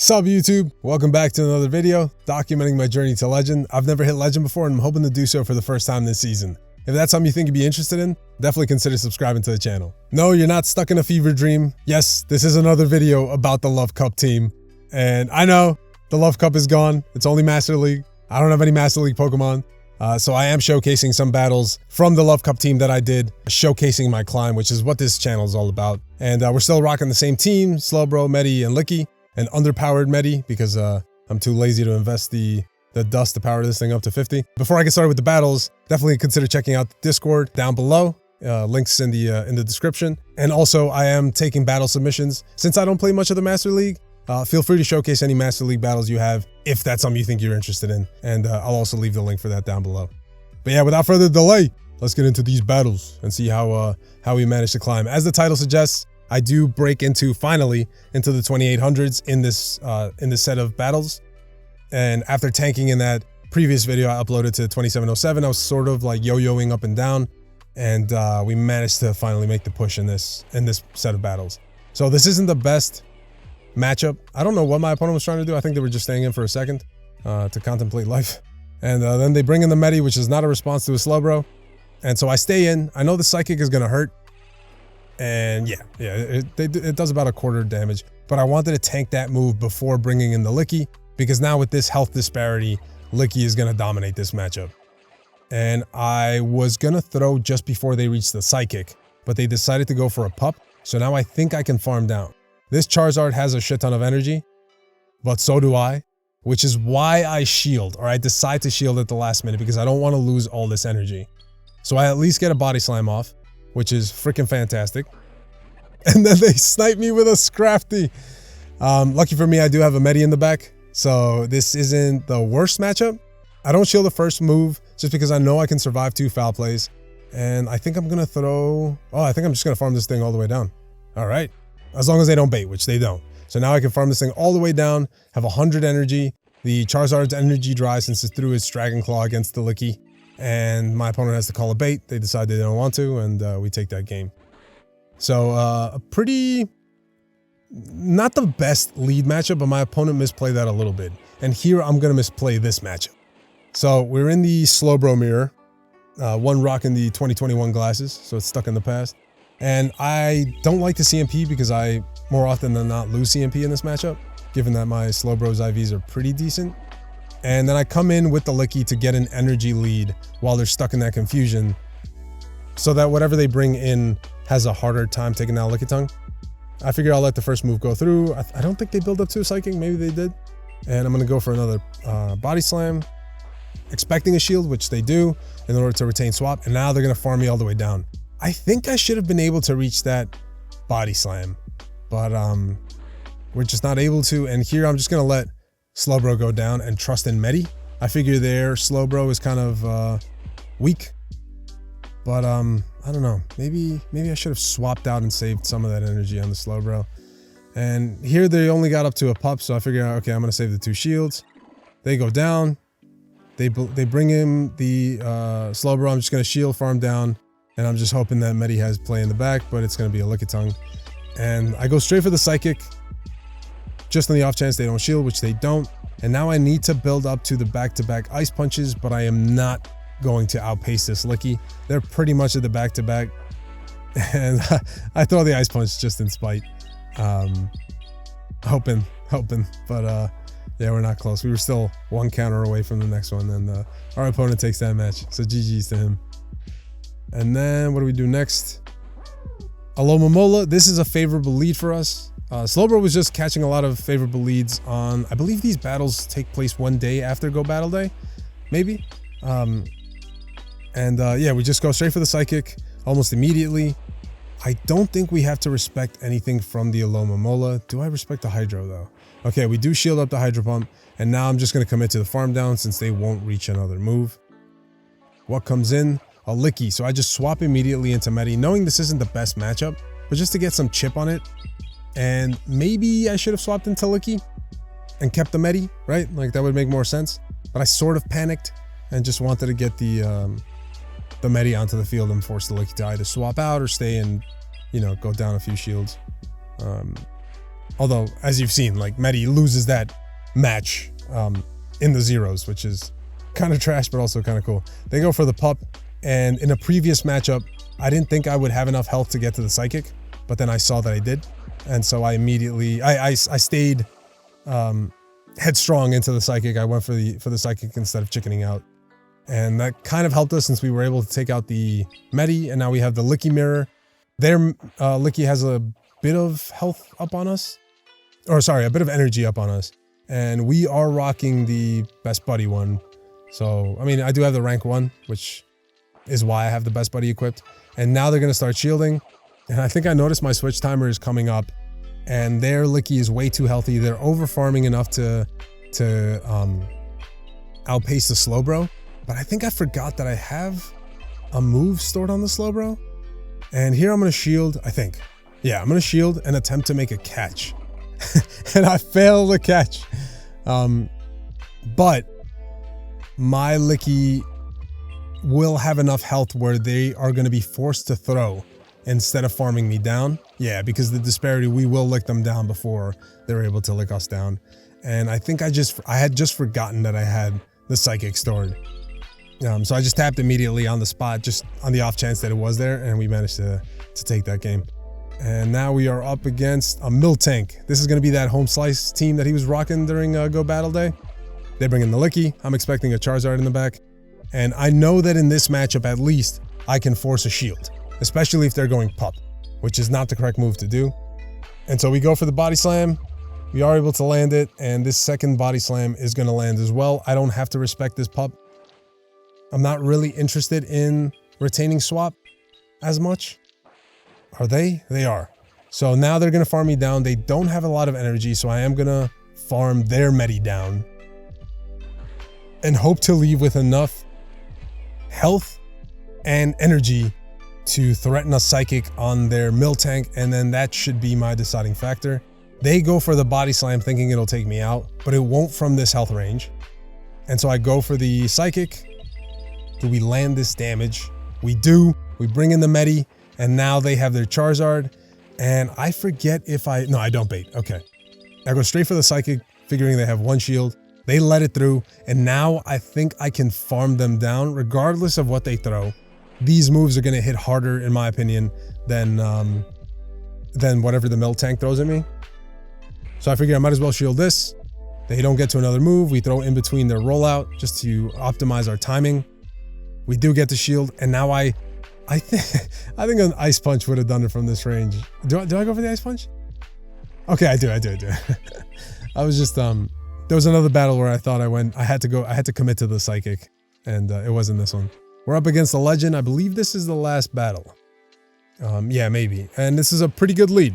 Sup YouTube, welcome back to another video documenting my journey to legend. I've never hit legend before and I'm hoping to do so for the first time this season. If that's something you think you'd be interested in, definitely consider subscribing to the channel. No, you're not stuck in a fever dream. Yes, this is another video about the Love Cup team. And I know the Love Cup is gone. It's only Master League. I don't have any Master League Pokemon. So I am showcasing some battles from the Love Cup team that I did, showcasing my climb, which is what this channel is all about. And we're still rocking the same team, Slowbro, Medi, and Licky. An underpowered Medi because I'm too lazy to invest the dust to power this thing up to 50. Before I get started with the battles, definitely consider checking out the Discord down below. Links in the description. And also, I am taking battle submissions. Since I don't play much of the Master League, feel free to showcase any Master League battles you have if that's something you think you're interested in. And I'll also leave the link for that down below. But yeah, without further delay, let's get into these battles and see how we manage to climb. As the title suggests, I do break finally into the 2800s in this set of battles. And after tanking in that previous video I uploaded to 2707, I was sort of like yo-yoing up and down. And we managed to finally make the push in this set of battles. So this isn't the best matchup. I don't know what my opponent was trying to do. I think they were just staying in for a second to contemplate life. And then they bring in the Medi, which is not a response to a Slowbro. And so I stay in. I know the Psychic is going to hurt. And yeah, it does about a quarter damage, but I wanted to tank that move before bringing in the Licky, because now with this health disparity, Licky is going to dominate this matchup. And I was going to throw just before they reached the Psychic, but they decided to go for a pup, so now I think I can farm down. This Charizard has a shit ton of energy, but so do I, which is why I shield, or I decide to shield at the last minute, because I don't want to lose all this energy. So I at least get a Body Slam off, which is freaking fantastic. And then they snipe me with a Scrafty. Lucky for me, I do have a Medi in the back, so this isn't the worst matchup. I don't shield the first move just because I know I can survive 2 foul plays. And I think I'm going to throw... Oh, I think I'm just going to farm this thing all the way down. All right. As long as they don't bait, which they don't. So now I can farm this thing all the way down, have 100 energy. The Charizard's energy dries since it threw its Dragon Claw against the Licky. And my opponent has to call a bait. They decide they don't want to, and we take that game. So a pretty, not the best lead matchup, but my opponent misplayed that a little bit. And here I'm going to misplay this matchup. So we're in the Slowbro mirror, one rocking the 2021 glasses, so it's stuck in the past. And I don't like the CMP because I more often than not lose CMP in this matchup, given that my Slowbro's IVs are pretty decent. And then I come in with the Licky to get an energy lead while they're stuck in that confusion, so that whatever they bring in has a harder time taking out Lickitung. I figure I'll let the first move go through. I don't think they build up to a Psychic. Maybe they did. And I'm going to go for another Body Slam, expecting a shield, which they do, in order to retain swap. And now they're going to farm me all the way down. I think I should have been able to reach that Body Slam, but we're just not able to. And here I'm just going to let Slowbro go down and trust in Medi. I figure their Slowbro is kind of weak, but I don't know. Maybe I should have swapped out and saved some of that energy on the Slowbro. And here they only got up to a pup, so I figure, okay, I'm gonna save the 2 shields. They go down. They bring in the Slowbro. I'm just gonna shield farm down, and I'm just hoping that Medi has play in the back, but it's gonna be a Lickitung. And I go straight for the Psychic, just on the off chance they don't shield, which they don't. And now I need to build up to the back-to-back Ice Punches, but I am not going to outpace this Licky. They're pretty much at the back-to-back. And I throw the Ice Punch just in spite. Hoping. But yeah, we're not close. We were still 1 counter away from the next one, and our opponent takes that match. So GG's to him. And then what do we do next? Alomomola. This is a favorable lead for us. Slowbro was just catching a lot of favorable leads on, I believe these battles take place 1 day after Go Battle Day, maybe. Yeah, we just go straight for the Psychic almost immediately. I don't think we have to respect anything from the Alomomola. Do I respect the Hydro though? Okay, we do shield up the Hydro Pump, and now I'm just going to commit to the farm down since they won't reach another move. What comes in? A Licky. So I just swap immediately into Medi, knowing this isn't the best matchup, but just to get some chip on it. And maybe I should have swapped into Licky and kept the Medi, right? Like that would make more sense. But I sort of panicked and just wanted to get the Medi onto the field and force the Licky to either swap out or stay and, you know, go down a few shields. Although, as you've seen, like Medi loses that match in the zeros, which is kind of trash, but also kind of cool. They go for the pup, and in a previous matchup, I didn't think I would have enough health to get to the psychic, but then I saw that I did. And so I immediately, I stayed headstrong into the psychic. I went for the psychic instead of chickening out. And that kind of helped us since we were able to take out the Medi, and now we have the Licky mirror. Their Licky has a bit of health up on us. Or sorry, a bit of energy up on us. And we are rocking the best buddy one. So, I mean, I do have the rank 1, which is why I have the best buddy equipped. And now they're going to start shielding. And I think I noticed my switch timer is coming up. And their Licky is way too healthy. They're over farming enough to outpace the Slowbro. But I think I forgot that I have a move stored on the Slowbro. And here I'm going to shield, I think. Yeah, I'm going to shield and attempt to make a catch. And I fail the catch. But my Licky will have enough health where they are going to be forced to throw instead of farming me down. Yeah, because the disparity, we will lick them down before they're able to lick us down. And I think I had just forgotten that I had the psychic stored. So I just tapped immediately on the spot, just on the off chance that it was there, and we managed to take that game. And now we are up against a Miltank. This is going to be that home slice team that he was rocking during Go Battle Day. They bring in the Licky. I'm expecting a Charizard in the back. And I know that in this matchup, at least, I can force a shield, especially if they're going pup, which is not the correct move to do. And so we go for the body slam. We are able to land it, and this second body slam is going to land as well. I don't have to respect this pup. I'm not really interested in retaining swap as much. Are they? They are. So now they're going to farm me down. They don't have a lot of energy, so I am going to farm their Medi down and hope to leave with enough health and energy to threaten a psychic on their Miltank, and then that should be my deciding factor. They go for the body slam thinking it'll take me out, but it won't from this health range. And so I go for the psychic. Do we land this damage? We do. We bring in the Medi, and now they have their Charizard. And I forget if no, I don't bait. Okay. I go straight for the psychic, figuring they have one shield. They let it through, and now I think I can farm them down regardless of what they throw. These moves are going to hit harder, in my opinion, than whatever the Miltank throws at me. So I figure I might as well shield this. They don't get to another move. We throw in between their rollout just to optimize our timing. We do get the shield, and now I think an Ice Punch would have done it from this range. Do I go for the Ice Punch? Okay, I do. I was just there was another battle where I thought I had to commit to the psychic, and it wasn't this one. We're up against the Legend. I believe this is the last battle. Yeah, maybe. And this is a pretty good lead.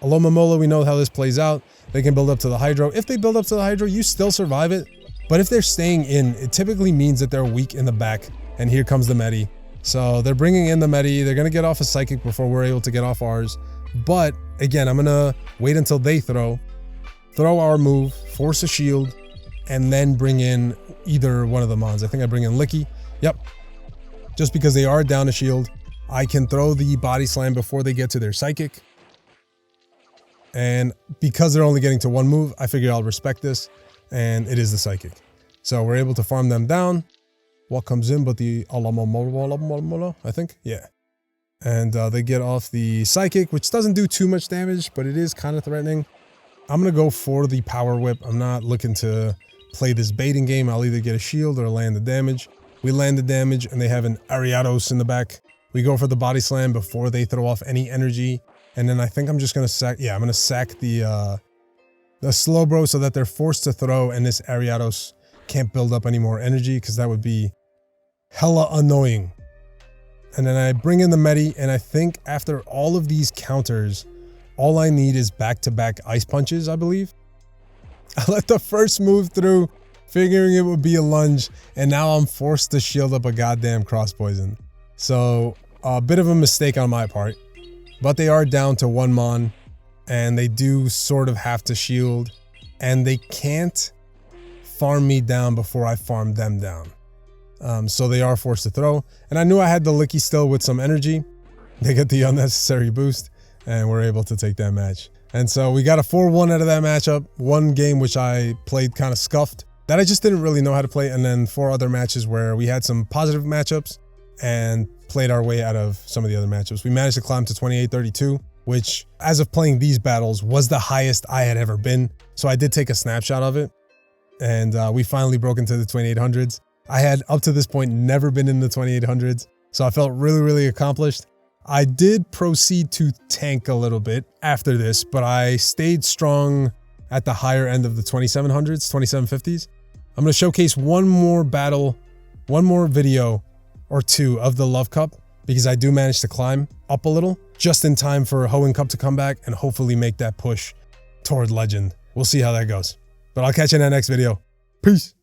Alomomola, we know how this plays out. They can build up to the Hydro. If they build up to the Hydro, you still survive it. But if they're staying in, it typically means that they're weak in the back. And here comes the Medi. So they're bringing in the Medi. They're going to get off a Psychic before we're able to get off ours. But again, I'm going to wait until they throw our move, force a shield, and then bring in either one of the Mons. I think I bring in Licky. Yep. Just because they are down a shield, I can throw the Body Slam before they get to their Psychic. And because they're only getting to one move, I figure I'll respect this, and it is the Psychic. So we're able to farm them down. What comes in but the Alomomola, I think? Yeah. And they get off the Psychic, which doesn't do too much damage, but it is kind of threatening. I'm going to go for the Power Whip. I'm not looking to play this baiting game. I'll either get a shield or land the damage. We land the damage, and they have an Ariados in the back. We go for the Body Slam before they throw off any energy. And then I think I'm just going to sack... Yeah, I'm going to sack the Slowbro so that they're forced to throw, and this Ariados can't build up any more energy, because that would be hella annoying. And then I bring in the Medi, and I think after all of these counters, all I need is back-to-back Ice Punches, I believe. I let the first move through, figuring it would be a lunge, and now I'm forced to shield up a goddamn Cross Poison. So, a bit of a mistake on my part. But they are down to one Mon, and they do sort of have to shield, and they can't farm me down before I farm them down. So they are forced to throw, and I knew I had the Licky still with some energy. They get the unnecessary boost, and we're able to take that match. And so we got a 4-1 out of that matchup. One game which I played kind of scuffed, that I just didn't really know how to play. And then 4 other matches where we had some positive matchups and played our way out of some of the other matchups. We managed to climb to 28-32, which as of playing these battles was the highest I had ever been. So I did take a snapshot of it, and we finally broke into the 2800s. I had up to this point never been in the 2800s, so I felt really, really accomplished. I did proceed to tank a little bit after this, but I stayed strong at the higher end of the 2700s, 2750s. I'm going to showcase one more battle, one more video or two of the Love Cup, because I do manage to climb up a little just in time for Hoenn Cup to come back and hopefully make that push toward Legend. We'll see how that goes. But I'll catch you in that next video. Peace.